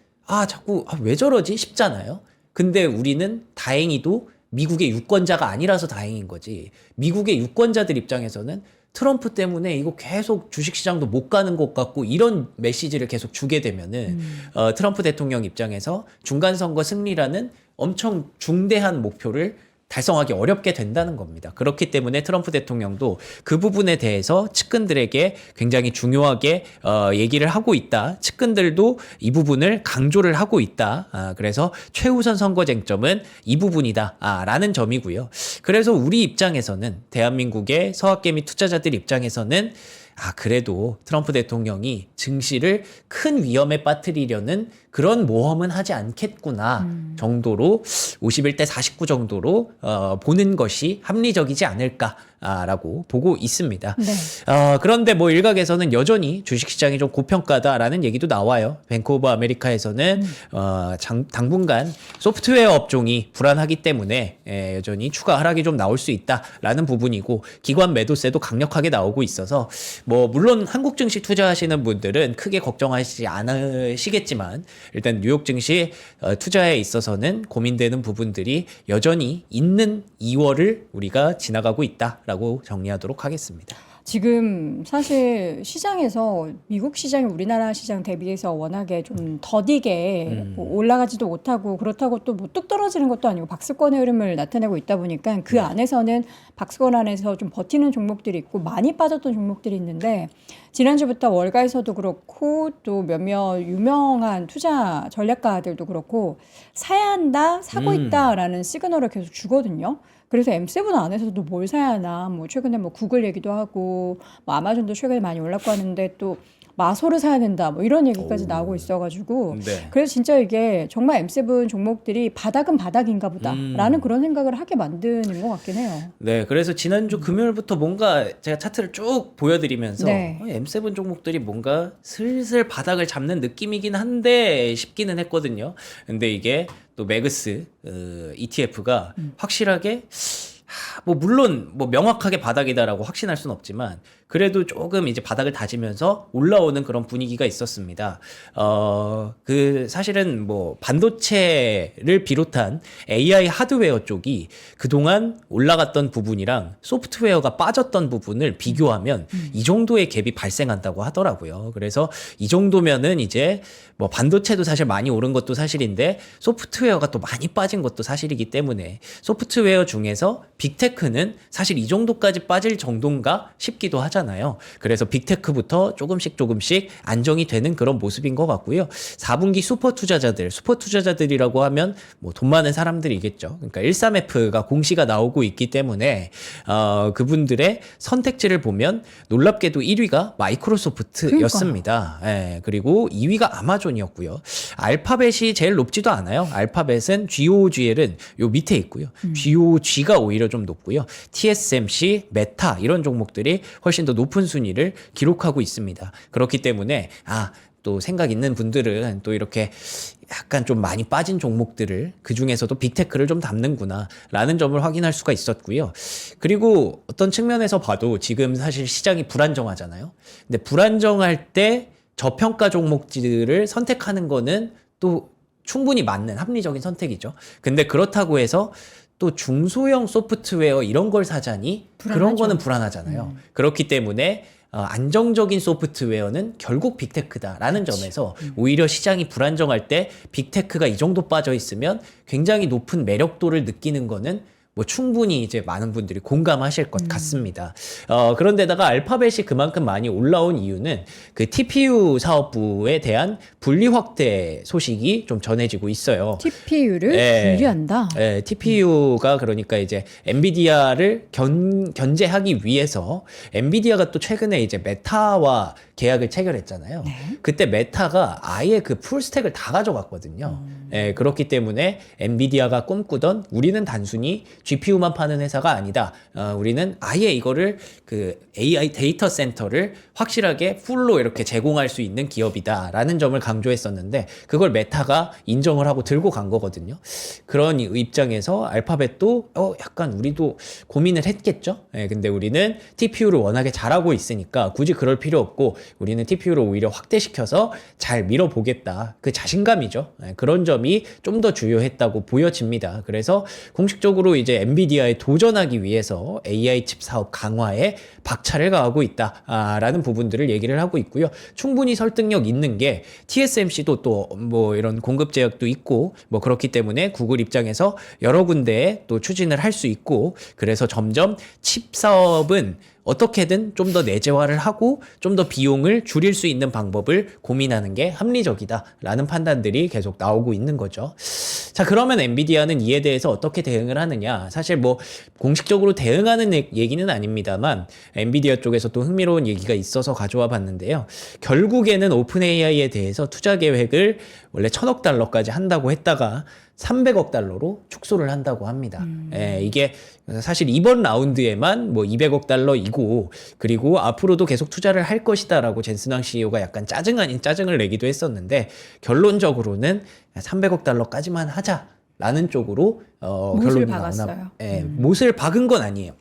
자꾸 왜 저러지 싶잖아요. 근데 우리는 다행히도 미국의 유권자가 아니라서 다행인 거지. 미국의 유권자들 입장에서는 트럼프 때문에 이거 계속 주식시장도 못 가는 것 같고 이런 메시지를 계속 주게 되면은 트럼프 대통령 입장에서 중간선거 승리라는 엄청 중대한 목표를 달성하기 어렵게 된다는 겁니다. 그렇기 때문에 트럼프 대통령도 그 부분에 대해서 측근들에게 굉장히 중요하게 얘기를 하고 있다. 측근들도 이 부분을 강조를 하고 있다. 그래서 최우선 선거 쟁점은 이 부분이다. 라는 점이고요. 그래서 우리 입장에서는 대한민국의 서학개미 투자자들 입장에서는 그래도 트럼프 대통령이 증시를 큰 위험에 빠뜨리려는 그런 모험은 하지 않겠구나 정도로 51대 49 정도로 보는 것이 합리적이지 않을까라고 보고 있습니다. 네. 그런데 뭐 일각에서는 여전히 주식시장이 좀 고평가다라는 얘기도 나와요. 뱅크 오브 아메리카에서는 당분간 소프트웨어 업종이 불안하기 때문에 여전히 추가 하락이 좀 나올 수 있다라는 부분이고 기관 매도세도 강력하게 나오고 있어서 뭐 물론 한국 증시 투자하시는 분들은 크게 걱정하시지 않으시겠지만 일단 뉴욕 증시 투자에 있어서는 고민되는 부분들이 여전히 있는 2월을 우리가 지나가고 있다라고 정리하도록 하겠습니다. 지금 사실 시장에서 미국 시장이 우리나라 시장 대비해서 워낙에 좀 더디게 뭐 올라가지도 못하고 그렇다고 또 뭐 뚝 떨어지는 것도 아니고 박스권의 흐름을 나타내고 있다 보니까 그 안에서는 박스권 안에서 좀 버티는 종목들이 있고 많이 빠졌던 종목들이 있는데 지난주부터 월가에서도 그렇고 또 몇몇 유명한 투자 전략가들도 그렇고 사야 한다, 사고 있다라는 시그널을 계속 주거든요. 그래서 M7 안에서도 뭘 사야 하나, 뭐 최근에 뭐 구글 얘기도 하고, 뭐 아마존도 최근에 많이 올랐고 하는데 또 마소를 사야 된다, 뭐 이런 얘기까지 나오고 있어가지고, 네. 그래서 진짜 이게 정말 M7 종목들이 바닥은 바닥인가 보다라는 그런 생각을 하게 만드는 것 같긴 해요. 네, 그래서 지난주 금요일부터 뭔가 제가 차트를 쭉 보여드리면서 네. M7 종목들이 뭔가 슬슬 바닥을 잡는 느낌이긴 한데 싶기는 했거든요. 근데 이게 또 매그스 ETF가 확실하게 뭐 물론 뭐 명확하게 바닥이다라고 확신할 수는 없지만 그래도 조금 이제 바닥을 다지면서 올라오는 그런 분위기가 있었습니다. 사실은 뭐 반도체를 비롯한 AI 하드웨어 쪽이 그동안 올라갔던 부분이랑 소프트웨어가 빠졌던 부분을 비교하면 이 정도의 갭이 발생한다고 하더라고요. 그래서 이 정도면은 이제 뭐 반도체도 사실 많이 오른 것도 사실인데 소프트웨어가 또 많이 빠진 것도 사실이기 때문에 소프트웨어 중에서 빅테크는 사실 이 정도까지 빠질 정도인가 싶기도 하잖아요. 그래서 빅테크부터 조금씩 안정이 되는 그런 모습인 것 같고요. 4분기 슈퍼 투자자들이라고 하면 뭐 돈 많은 사람들이겠죠. 그러니까 13F가 공시가 나오고 있기 때문에 그분들의 선택지를 보면 놀랍게도 1위가 마이크로소프트였습니다. 예, 그리고 2위가 아마존이었고요. 알파벳이 제일 높지도 않아요. 알파벳은 GOGL은 요 밑에 있고요. GOG가 오히려 좀 높고요. TSMC, 메타 이런 종목들이 훨씬 더 높은 순위를 기록하고 있습니다. 그렇기 때문에 또 생각 있는 분들은 또 이렇게 약간 좀 많이 빠진 종목들을 그 중에서도 빅테크를 좀 담는구나 라는 점을 확인할 수가 있었고요. 그리고 어떤 측면에서 봐도 지금 사실 시장이 불안정하잖아요. 근데 불안정할 때 저평가 종목들을 선택하는 거는 또 충분히 맞는 합리적인 선택이죠. 근데 그렇다고 해서 또 중소형 소프트웨어 이런 걸 사자니 불안하죠. 그런 거는 불안하잖아요. 그렇기 때문에 안정적인 소프트웨어는 결국 빅테크다라는 점에서 오히려 시장이 불안정할 때 빅테크가 이 정도 빠져 있으면 굉장히 높은 매력도를 느끼는 거는 뭐 충분히 이제 많은 분들이 공감하실 것 같습니다. 그런데다가 알파벳이 그만큼 많이 올라온 이유는 그 TPU 사업부에 대한 분리 확대 소식이 좀 전해지고 있어요. TPU를 분리한다. 네, TPU가 그러니까 이제 엔비디아를 견제하기 위해서 엔비디아가 또 최근에 이제 메타와 계약을 체결했잖아요. 그때 메타가 아예 그 풀스택을 다 가져갔거든요. 그렇기 때문에 엔비디아가 꿈꾸던 우리는 단순히 GPU만 파는 회사가 아니다. 우리는 아예 이거를 그 AI 데이터 센터를 확실하게 풀로 이렇게 제공할 수 있는 기업이다라는 점을 강조했었는데 그걸 메타가 인정을 하고 들고 간 거거든요. 그런 입장에서 알파벳도 약간 우리도 고민을 했겠죠. 근데 우리는 TPU를 워낙에 잘하고 있으니까 굳이 그럴 필요 없고 우리는 TPU를 오히려 확대시켜서 잘 밀어보겠다. 그 자신감이죠. 그런 점이 좀 더 주요했다고 보여집니다. 그래서 공식적으로 이제 엔비디아에 도전하기 위해서 AI 칩 사업 강화에 박차를 가하고 있다라는 부분들을 얘기를 하고 있고요. 충분히 설득력 있는 게 TSMC도 또 뭐 이런 공급 제약도 있고 뭐 그렇기 때문에 구글 입장에서 여러 군데에 또 추진을 할 수 있고 그래서 점점 칩 사업은 어떻게든 좀 더 내재화를 하고 좀 더 비용을 줄일 수 있는 방법을 고민하는 게 합리적이다라는 판단들이 계속 나오고 있는 거죠. 자, 그러면 엔비디아는 이에 대해서 어떻게 대응을 하느냐? 사실 뭐 공식적으로 대응하는 얘기는 아닙니다만 엔비디아 쪽에서 또 흥미로운 얘기가 있어서 가져와 봤는데요. 결국에는 오픈 AI에 대해서 투자 계획을 원래 1,000억 달러까지 한다고 했다가 300억 달러로 축소를 한다고 합니다. 이게 사실 이번 라운드에만 뭐 200억 달러이고 그리고 앞으로도 계속 투자를 할 것이다라고 젠슨왕 CEO가 약간 짜증 아닌 짜증을 내기도 했었는데 결론적으로는 300억 달러까지만 하자라는 쪽으로 결론이 나오나. 못을 박은 건 아니에요.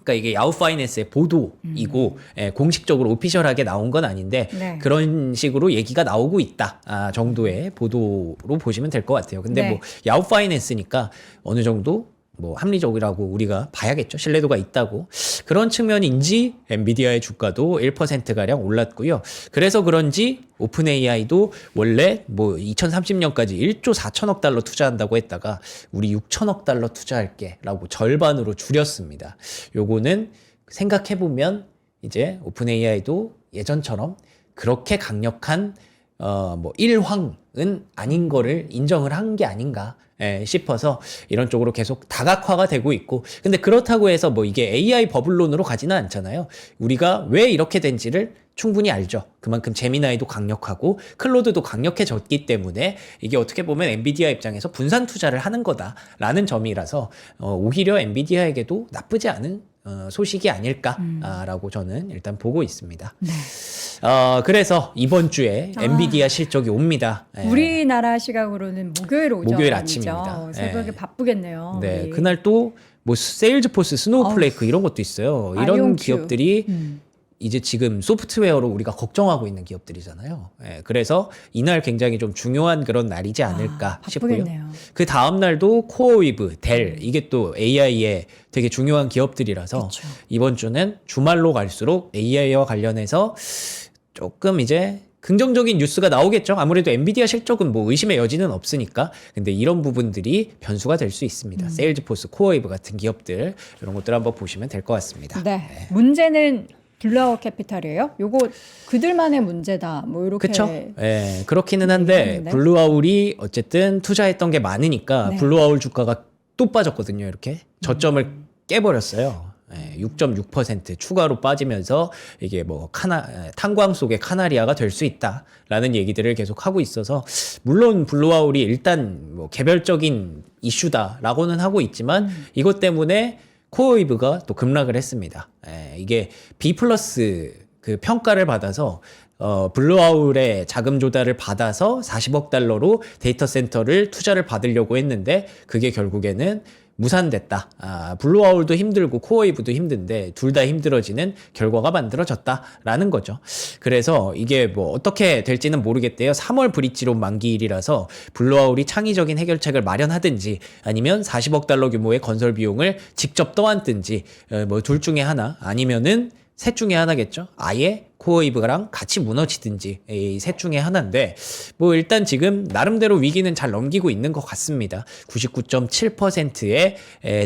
그러니까 이게 야후 파이낸스의 보도이고 공식적으로 오피셜하게 나온 건 아닌데 네. 그런 식으로 얘기가 나오고 있다 정도의 보도로 보시면 될 것 같아요. 근데 뭐 야후 파이낸스니까 어느 정도 뭐 합리적이라고 우리가 봐야겠죠. 신뢰도가 있다고. 그런 측면인지 엔비디아의 주가도 1%가량 올랐고요. 그래서 그런지 오픈 AI도 원래 뭐 2030년까지 1조 4천억 달러 투자한다고 했다가 우리 6천억 달러 투자할게 라고 절반으로 줄였습니다. 요거는 생각해보면 이제 오픈 AI도 예전처럼 그렇게 강력한 뭐 일황은 아닌 거를 인정을 한 게 아닌가 싶어서 이런 쪽으로 계속 다각화가 되고 있고 근데 그렇다고 해서 뭐 이게 AI 버블론으로 가지는 않잖아요. 우리가 왜 이렇게 된지를 충분히 알죠. 그만큼 제미나이도 강력하고 클로드도 강력해졌기 때문에 이게 어떻게 보면 엔비디아 입장에서 분산 투자를 하는 거다라는 점이라서 오히려 엔비디아에게도 나쁘지 않은 소식이 아닐까라고 저는 일단 보고 있습니다. 네. 그래서 이번 주에 엔비디아 실적이 옵니다. 우리나라 시각으로는 목요일 오전 목요일 아침입니다. 새벽에 바쁘겠네요. 네, 우리. 그날 또 뭐 세일즈포스, 스노우플레이크 이런 것도 있어요. 이런 아이온큐. 기업들이 이제 지금 소프트웨어로 우리가 걱정하고 있는 기업들이잖아요. 그래서 이날 굉장히 좀 중요한 그런 날이지 않을까 싶고요. 바쁘겠네요. 그 다음 날도 코어위브, 델 이게 또 AI의 되게 중요한 기업들이라서 그쵸. 이번 주는 주말로 갈수록 AI와 관련해서 조금 이제 긍정적인 뉴스가 나오겠죠. 아무래도 엔비디아 실적은 뭐 의심의 여지는 없으니까. 근데 이런 부분들이 변수가 될 수 있습니다. 세일즈포스, 코어웨이브 같은 기업들 이런 것들 한번 보시면 될 것 같습니다. 네. 문제는 블루아웃 캐피탈이에요. 요거 그들만의 문제다. 뭐 이렇게. 그렇죠. 그렇기는 한데 얘기하는데. 블루아울이 어쨌든 투자했던 게 많으니까 네. 블루아울 주가가 또 빠졌거든요. 이렇게 저점을 깨버렸어요. 6.6% 추가로 빠지면서 이게 뭐 탄광 속의 카나리아가 될 수 있다라는 얘기들을 계속 하고 있어서 물론 블루아울이 일단 뭐 개별적인 이슈다라고는 하고 있지만 이것 때문에 코어웨이브가 또 급락을 했습니다. 이게 B+ 그 평가를 받아서 블루아울의 자금 조달을 받아서 40억 달러로 데이터 센터를 투자를 받으려고 했는데 그게 결국에는 무산됐다. 블루아울도 힘들고 코어웨이브도 힘든데 둘 다 힘들어지는 결과가 만들어졌다라는 거죠. 그래서 이게 뭐 어떻게 될지는 모르겠대요. 3월 브릿지론 만기일이라서 블루아울이 창의적인 해결책을 마련하든지 아니면 40억 달러 규모의 건설 비용을 직접 떠안든지 뭐 둘 중에 하나 아니면은 셋 중에 하나겠죠. 아예 코어웨이브랑 같이 무너지든지 이 셋 중에 하나인데 뭐 일단 지금 나름대로 위기는 잘 넘기고 있는 것 같습니다. 99.7%의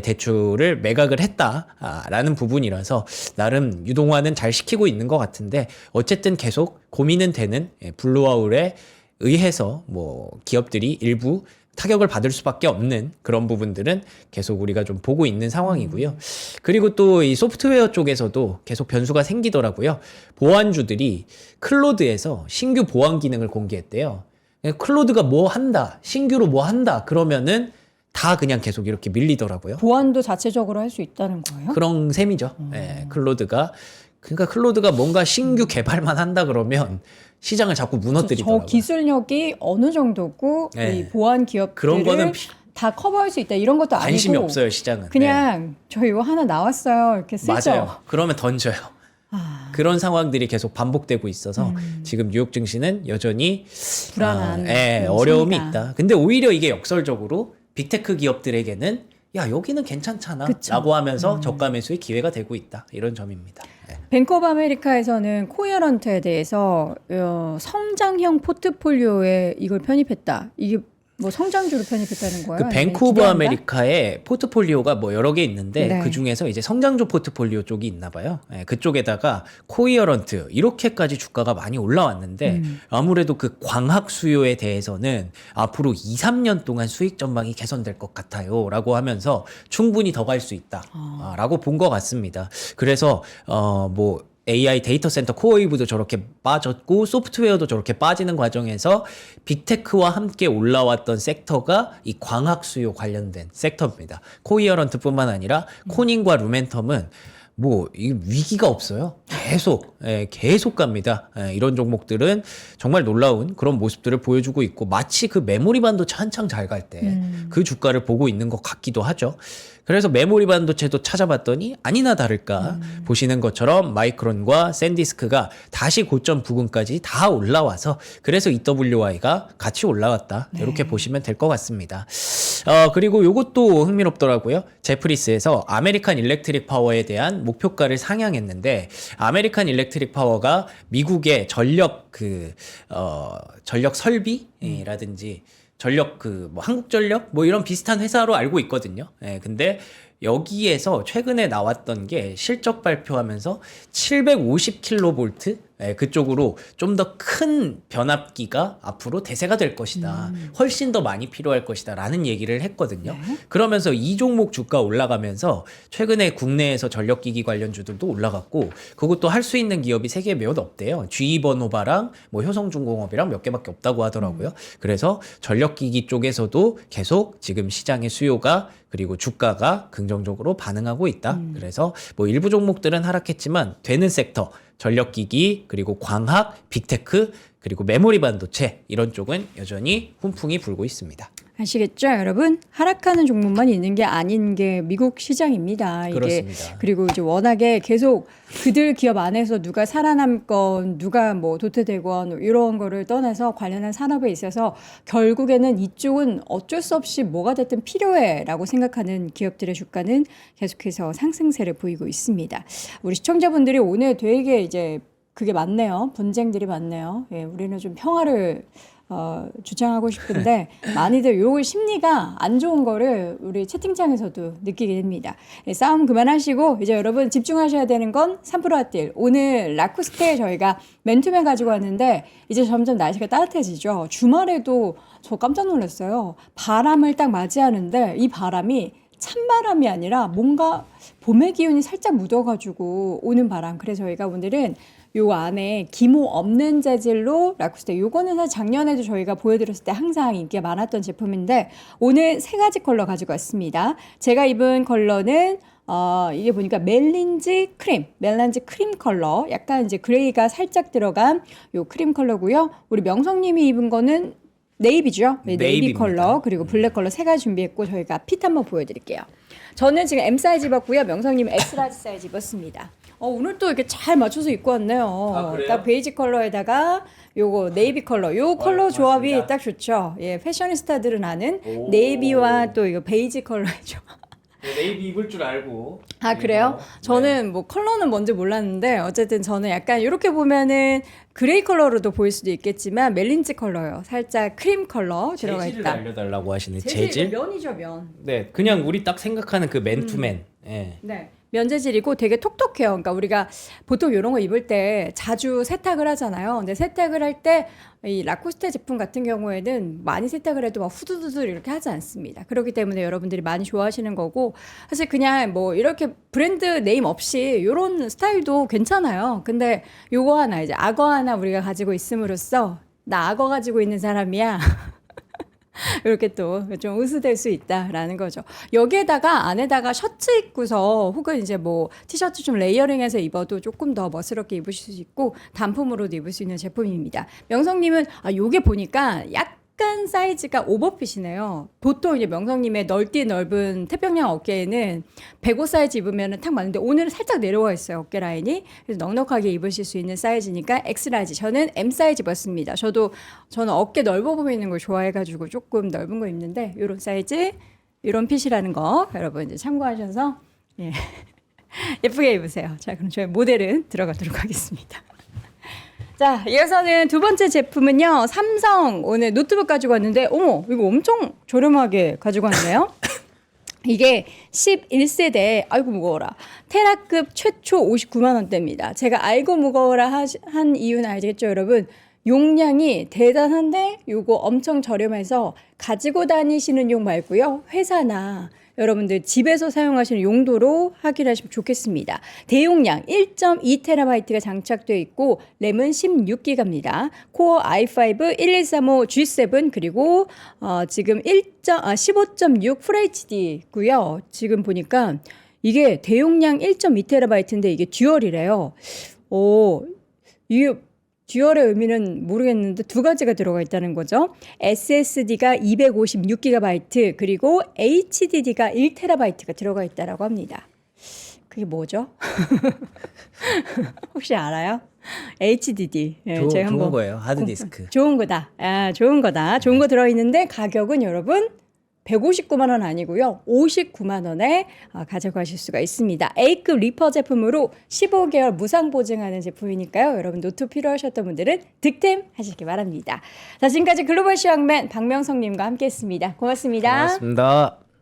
대출을 매각을 했다라는 부분이라서 나름 유동화는 잘 시키고 있는 것 같은데 어쨌든 계속 고민은 되는 블루아울에 의해서 뭐 기업들이 일부 타격을 받을 수밖에 없는 그런 부분들은 계속 우리가 좀 보고 있는 상황이고요. 그리고 또 이 소프트웨어 쪽에서도 계속 변수가 생기더라고요. 보안주들이 클로드에서 신규 보안 기능을 공개했대요. 클로드가 뭐 한다, 신규로 뭐 한다 그러면은 다 그냥 계속 이렇게 밀리더라고요. 보안도 자체적으로 할 수 있다는 거예요? 그런 셈이죠. 예, 클로드가. 그러니까 클로드가 뭔가 신규 개발만 한다 그러면 시장을 자꾸 무너뜨리더라고요. 저 기술력이 어느 정도고 네. 이 보안 기업들을 그런 거는 다 커버할 수 있다 이런 것도 관심이 아니고 없어요, 시장은. 그냥 저 이거 하나 나왔어요 이렇게 네. 쓰죠. 맞아요. 그러면 던져요. 그런 상황들이 계속 반복되고 있어서 지금 뉴욕 증시는 여전히 불안한 어려움이 상황이다. 있다. 근데 오히려 이게 역설적으로 빅테크 기업들에게는 야 여기는 괜찮잖아 그쵸. 라고 하면서 저가 매수의 기회가 되고 있다. 이런 점입니다. 네. 뱅크 오브 아메리카에서는 코어런트에 대해서 성장형 포트폴리오에 이걸 편입했다. 이게 뭐 성장주로 편입했다는 거예요? 그 아니면 뱅크 오브 기대한다? 아메리카의 포트폴리오가 뭐 여러 개 있는데 네. 그 중에서 이제 성장주 포트폴리오 쪽이 있나 봐요. 예, 그쪽에다가 코이어런트 이렇게까지 주가가 많이 올라왔는데 아무래도 그 광학 수요에 대해서는 앞으로 2, 3년 동안 수익 전망이 개선될 것 같아요라고 하면서 충분히 더 갈 수 있다라고 본 것 같습니다. 그래서 뭐 AI 데이터 센터 코어웨이브도 저렇게 빠졌고 소프트웨어도 저렇게 빠지는 과정에서 빅테크와 함께 올라왔던 섹터가 이 광학 수요 관련된 섹터입니다. 코이어런트뿐만 아니라 코닝과 루멘텀은 뭐 이 위기가 없어요. 계속 갑니다. 이런 종목들은 정말 놀라운 그런 모습들을 보여주고 있고 마치 그 메모리 반도체 한창 잘 갈 때 그 주가를 보고 있는 것 같기도 하죠. 그래서 메모리 반도체도 찾아봤더니 아니나 다를까 보시는 것처럼 마이크론과 샌디스크가 다시 고점 부근까지 다 올라와서 그래서 EWI가 같이 올라왔다. 이렇게 보시면 될 것 같습니다. 그리고 이것도 흥미롭더라고요. 제프리스에서 아메리칸 일렉트릭 파워에 대한 목표가를 상향했는데 아메리칸 일렉트릭 파워가 미국의 전력 전력 설비라든지 전력 뭐 한국전력 뭐 이런 비슷한 회사로 알고 있거든요. 근데 여기에서 최근에 나왔던 게 실적 발표하면서 750kV 그쪽으로 좀 더 큰 변압기가 앞으로 대세가 될 것이다. 훨씬 더 많이 필요할 것이다. 라는 얘기를 했거든요. 그러면서 이 종목 주가 올라가면서 최근에 국내에서 전력기기 관련주들도 올라갔고 그것도 할 수 있는 기업이 세계에 몇 없대요. GE버노바랑 뭐 효성중공업이랑 몇 개밖에 없다고 하더라고요. 그래서 전력기기 쪽에서도 계속 지금 시장의 수요가 그리고 주가가 긍정적으로 반응하고 있다. 그래서 뭐 일부 종목들은 하락했지만 되는 섹터 전력기기 그리고 광학, 빅테크 그리고 메모리 반도체 이런 쪽은 여전히 훈풍이 불고 있습니다. 아시겠죠, 여러분? 하락하는 종목만 있는 게 아닌 게 미국 시장입니다. 이게 그렇습니다. 그리고 이제 워낙에 계속 그들 기업 안에서 누가 살아남건 누가 뭐 도태되건 이런 거를 떠나서 관련한 산업에 있어서 결국에는 이쪽은 어쩔 수 없이 뭐가 됐든 필요해라고 생각하는 기업들의 주가는 계속해서 상승세를 보이고 있습니다. 우리 시청자분들이 오늘 되게 이제 그게 많네요. 분쟁들이 많네요. 예, 우리는 좀 평화를 주장하고 싶은데 많이들 요 심리가 안 좋은 거를 우리 채팅창에서도 느끼게 됩니다. 예, 싸움 그만하시고 이제 여러분 집중하셔야 되는 건 3% 핫딜. 오늘 라쿠스테 저희가 맨투맨 가지고 왔는데 이제 점점 날씨가 따뜻해지죠. 주말에도 저 깜짝 놀랐어요. 바람을 딱 맞이하는데 이 바람이 찬바람이 아니라 뭔가 봄의 기운이 살짝 묻어가지고 오는 바람. 그래서 저희가 오늘은 요 안에 기모 없는 재질로 라쿠스테 요거는 사실 작년에도 저희가 보여드렸을 때 항상 인기가 많았던 제품인데 오늘 세 가지 컬러 가지고 왔습니다. 제가 입은 컬러는 이게 보니까 멜란지 크림 컬러 약간 이제 그레이가 살짝 들어간 요 크림 컬러고요. 우리 명성님이 입은 거는 네이비죠. 네, 네이비 컬러 그리고 블랙 컬러 세 가지 준비했고 저희가 핏 한번 보여드릴게요. 저는 지금 M 사이즈 입었고요. 명성님 S 라지 사이즈 입었습니다. 오늘 또 이렇게 잘 맞춰서 입고 왔네요. 아, 그래요? 딱 베이지 컬러에다가 요거 네이비 컬러, 요 컬러 조합이 고맙습니다. 딱 좋죠. 예, 패셔니스타들은 아는 오. 네이비와 또 이거 베이지 컬러죠. 네이비 입을 줄 알고. 아 그래요? 저는 뭐 컬러는 뭔지 몰랐는데 어쨌든 저는 약간 이렇게 보면은 그레이 컬러로도 보일 수도 있겠지만 멜린지 컬러요. 살짝 크림 컬러 들어가 재질을 있다. 알려달라고 하시는 재질 재질? 면이죠 면. 네, 그냥 우리 딱 생각하는 그 맨투맨. 예. 네. 면재질이고 되게 톡톡해요. 그러니까 우리가 보통 이런 거 입을 때 자주 세탁을 하잖아요. 근데 세탁을 할 때 이 라코스테 제품 같은 경우에는 많이 세탁을 해도 막 후두두두 이렇게 하지 않습니다. 그렇기 때문에 여러분들이 많이 좋아하시는 거고 사실 그냥 뭐 이렇게 브랜드 네임 없이 이런 스타일도 괜찮아요. 근데 요거 하나 이제 악어 하나 우리가 가지고 있음으로써 나 악어 가지고 있는 사람이야. 이렇게 또 좀 으스댈 수 있다라는 거죠. 여기에다가 안에다가 셔츠 입고서 혹은 이제 뭐 티셔츠 좀 레이어링해서 입어도 조금 더 멋스럽게 입으실 수 있고 단품으로도 입을 수 있는 제품입니다. 명성님은 요게 보니까 약간 사이즈가 오버핏이네요. 보통 이제 명성님의 넓은 태평양 어깨에는 105 사이즈 입으면 탁 맞는데 오늘은 살짝 내려와 있어요. 어깨 라인이. 그래서 넉넉하게 입으실 수 있는 사이즈니까 X 라지. 저는 M 사이즈 입었습니다. 저는 어깨 넓어 보이는 걸 좋아해가지고 조금 넓은 거 입는데 이런 사이즈, 이런 핏이라는 거 여러분 이제 참고하셔서 예. 예쁘게 입으세요. 자, 그럼 저희 모델은 들어가도록 하겠습니다. 자, 이어서는 두 번째 제품은요. 삼성 오늘 노트북 가지고 왔는데 어머 이거 엄청 저렴하게 가지고 왔네요. 이게 11세대 아이고 무거워라 테라급 최초 59만 원대입니다. 제가 아이고 무거워라 한 이유는 알겠죠 여러분. 용량이 대단한데 요거 엄청 저렴해서 가지고 다니시는 용 말고요. 회사나 여러분들 집에서 사용하시는 용도로 확인하시면 좋겠습니다. 대용량 1.2TB가 장착되어 있고 램은 16기가입니다. 코어 i5 1135 G7 그리고 지금 15.6 FHD고요. 지금 보니까 이게 대용량 1.2TB인데 이게 듀얼이래요. 이게 듀얼의 의미는 모르겠는데 두 가지가 들어가 있다는 거죠. SSD가 256GB 그리고 HDD가 1TB가 들어가 있다라고 합니다. 그게 뭐죠? 혹시 알아요? HDD. 네, 제가 좋은 한번 거예요. 하드디스크. 좋은 거다. 좋은 거다. 좋은 거 들어있는데 가격은 여러분 159만 원 아니고요. 59만 원에 가져가실 수가 있습니다. A급 리퍼 제품으로 15개월 무상 보증하는 제품이니까요. 여러분 노트 필요하셨던 분들은 득템하시기 바랍니다. 자, 지금까지 글로벌 시황맨 박명성님과 함께했습니다. 고맙습니다. 고맙습니다.